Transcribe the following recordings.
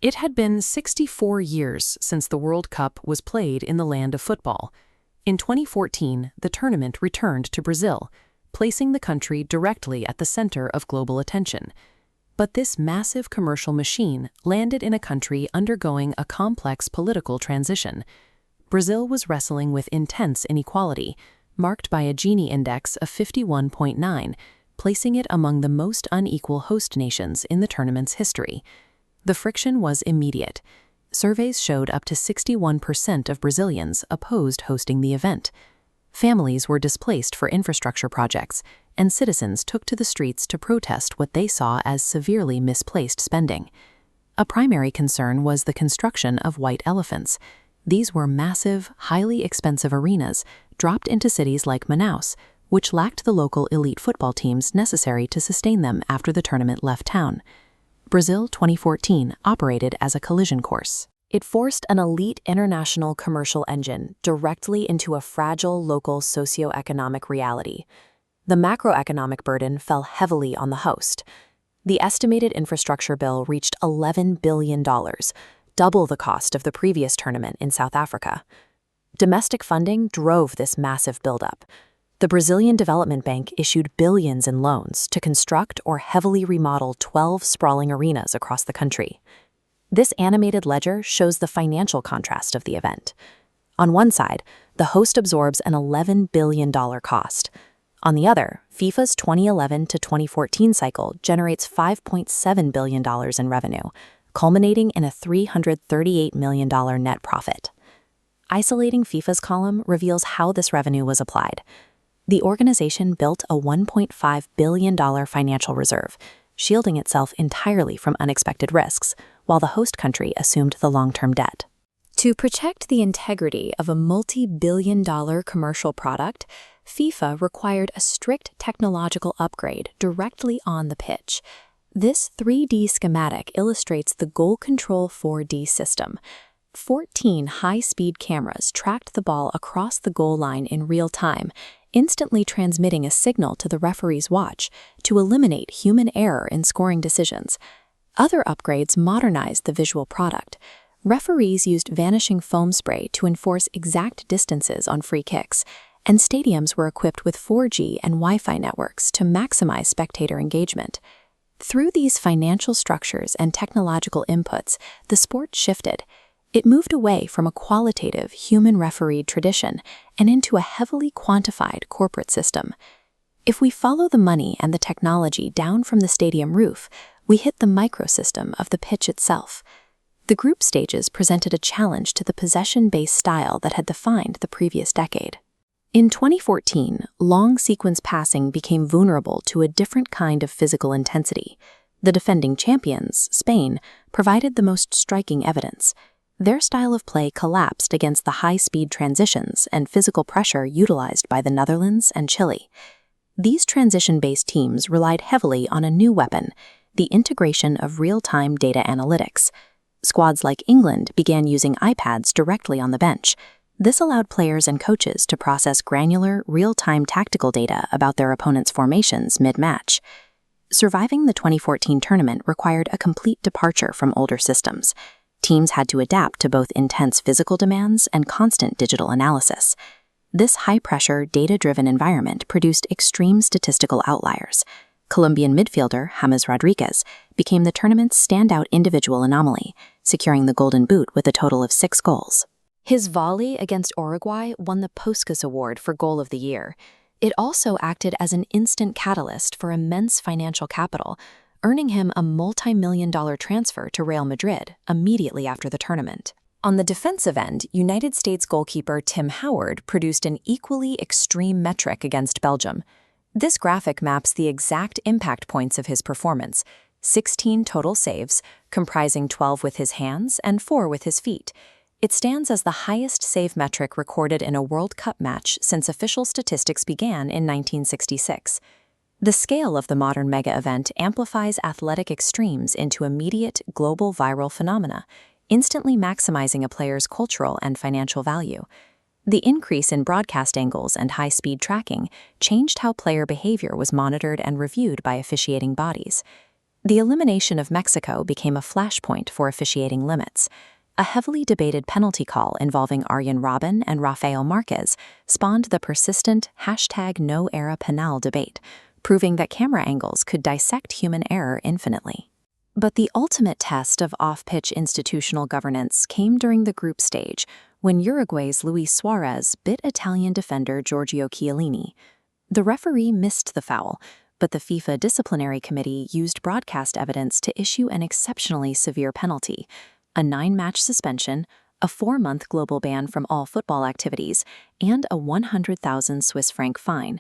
It had been 64 years since the World Cup was played in the land of football. In 2014, the tournament returned to Brazil, placing the country directly at the center of global attention. But this massive commercial machine landed in a country undergoing a complex political transition. Brazil was wrestling with intense inequality, marked by a Gini index of 51.9, placing it among the most unequal host nations in the tournament's history. The friction was immediate. Surveys showed up to 61% of Brazilians opposed hosting the event. Families were displaced for infrastructure projects, and citizens took to the streets to protest what they saw as severely misplaced spending. A primary concern was the construction of white elephants. These were massive, highly expensive arenas dropped into cities like Manaus, which lacked the local elite football teams necessary to sustain them after the tournament left town. Brazil 2014 operated as a collision course. It forced an elite international commercial engine directly into a fragile local socioeconomic reality. The macroeconomic burden fell heavily on the host. The estimated infrastructure bill reached $11 billion, double the cost of the previous tournament in South Africa. Domestic funding drove this massive buildup. The Brazilian Development Bank issued billions in loans to construct or heavily remodel 12 sprawling arenas across the country. This animated ledger shows the financial contrast of the event. On one side, the host absorbs an $11 billion cost. On the other, FIFA's 2011 to 2014 cycle generates $5.7 billion in revenue, culminating in a $338 million net profit. Isolating FIFA's column reveals how this revenue was applied. The organization built a $1.5 billion financial reserve, shielding itself entirely from unexpected risks, while the host country assumed the long-term debt. To protect the integrity of a multi-billion-dollar commercial product, FIFA required a strict technological upgrade directly on the pitch. This 3D schematic illustrates the Goal Control 4D system. 14 high-speed cameras tracked the ball across the goal line in real time, instantly transmitting a signal to the referee's watch to eliminate human error in scoring decisions. Other upgrades modernized the visual product. Referees used vanishing foam spray to enforce exact distances on free kicks, and stadiums were equipped with 4G and Wi-Fi networks to maximize spectator engagement. Through these financial structures and technological inputs, the sport shifted. It moved away from a qualitative, human-refereed tradition and into a heavily quantified corporate system. If we follow the money and the technology down from the stadium roof, we hit the microsystem of the pitch itself. The group stages presented a challenge to the possession-based style that had defined the previous decade. In 2014, long sequence passing became vulnerable to a different kind of physical intensity. The defending champions, Spain, provided the most striking evidence. Their style of play collapsed against the high-speed transitions and physical pressure utilized by the Netherlands and Chile. These transition-based teams relied heavily on a new weapon, the integration of real-time data analytics. Squads like England began using iPads directly on the bench. This allowed players and coaches to process granular, real-time tactical data about their opponents' formations mid-match. Surviving the 2014 tournament required a complete departure from older systems. Teams had to adapt to both intense physical demands and constant digital analysis. This high-pressure, data-driven environment produced extreme statistical outliers. Colombian midfielder James Rodriguez became the tournament's standout individual anomaly, securing the Golden Boot with a total of 6 goals. His volley against Uruguay won the Puskás Award for Goal of the Year. It also acted as an instant catalyst for immense financial capital, earning him a multi-million-dollar transfer to Real Madrid immediately after the tournament. On the defensive end, United States goalkeeper Tim Howard produced an equally extreme metric against Belgium. This graphic maps the exact impact points of his performance: 16 total saves, comprising 12 with his hands and 4 with his feet. It stands as the highest save metric recorded in a World Cup match since official statistics began in 1966. The scale of the modern mega event amplifies athletic extremes into immediate, global viral phenomena, instantly maximizing a player's cultural and financial value. The increase in broadcast angles and high-speed tracking changed how player behavior was monitored and reviewed by officiating bodies. The elimination of Mexico became a flashpoint for officiating limits. A heavily debated penalty call involving Arjen Robben and Rafael Marquez spawned the persistent #NoEraPenal debate, proving that camera angles could dissect human error infinitely. But the ultimate test of off-pitch institutional governance came during the group stage, when Uruguay's Luis Suarez bit Italian defender Giorgio Chiellini. The referee missed the foul, but the FIFA disciplinary committee used broadcast evidence to issue an exceptionally severe penalty: a 9-match suspension, a 4-month global ban from all football activities, and a 100,000 Swiss franc fine.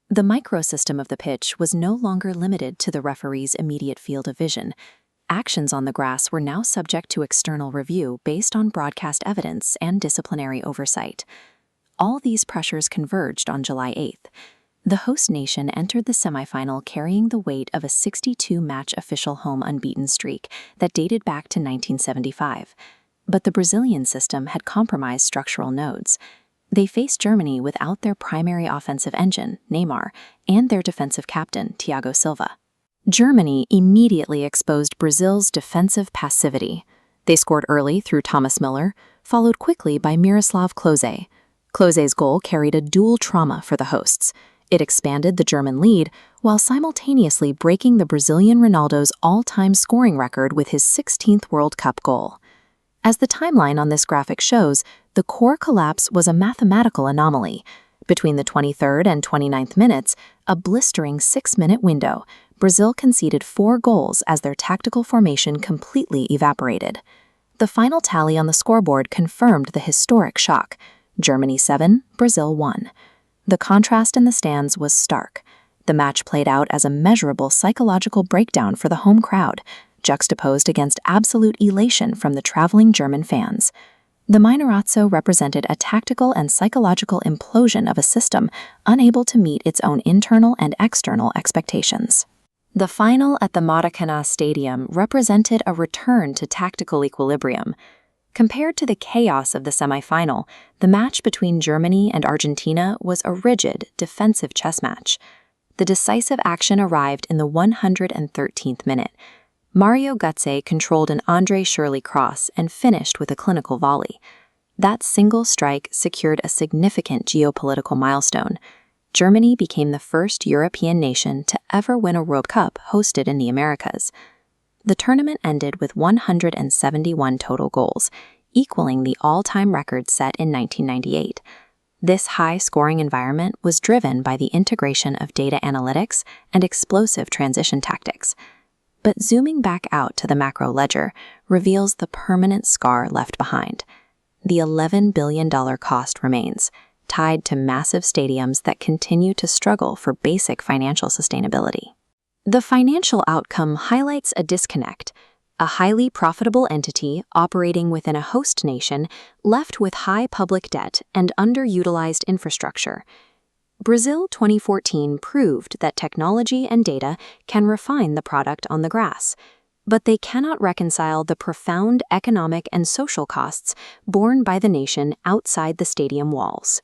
The microsystem of the pitch was no longer limited to the referee's immediate field of vision. Actions on the grass were now subject to external review based on broadcast evidence and disciplinary oversight. All these pressures converged on July 8th. The host nation entered the semifinal carrying the weight of a 62-match official home unbeaten streak that dated back to 1975. But the Brazilian system had compromised structural nodes. They faced Germany without their primary offensive engine, Neymar, and their defensive captain, Thiago Silva. Germany immediately exposed Brazil's defensive passivity. They scored early through Thomas Müller, followed quickly by Miroslav Klose. Klose's goal carried a dual trauma for the hosts. It expanded the German lead while simultaneously breaking the Brazilian Ronaldo's all-time scoring record with his 16th World Cup goal. As the timeline on this graphic shows, the core collapse was a mathematical anomaly. Between the 23rd and 29th minutes, a blistering 6-minute window, Brazil conceded 4 goals as their tactical formation completely evaporated. The final tally on the scoreboard confirmed the historic shock: Germany 7, Brazil 1. The contrast in the stands was stark. The match played out as a measurable psychological breakdown for the home crowd, juxtaposed against absolute elation from the traveling German fans. The Minorazzo represented a tactical and psychological implosion of a system unable to meet its own internal and external expectations. The final at the Maracanã Stadium represented a return to tactical equilibrium. Compared to the chaos of the semifinal, the match between Germany and Argentina was a rigid, defensive chess match. The decisive action arrived in the 113th minute. Mario Götze controlled an Andre Schürrle cross and finished with a clinical volley. That single strike secured a significant geopolitical milestone. Germany became the first European nation to ever win a World Cup hosted in the Americas. The tournament ended with 171 total goals, equaling the all-time record set in 1998. This high-scoring environment was driven by the integration of data analytics and explosive transition tactics. But zooming back out to the macro ledger reveals the permanent scar left behind. The $11 billion cost remains, tied to massive stadiums that continue to struggle for basic financial sustainability. The financial outcome highlights a disconnect: a highly profitable entity operating within a host nation left with high public debt and underutilized infrastructure. Brazil 2014 proved that technology and data can refine the product on the grass, but they cannot reconcile the profound economic and social costs borne by the nation outside the stadium walls.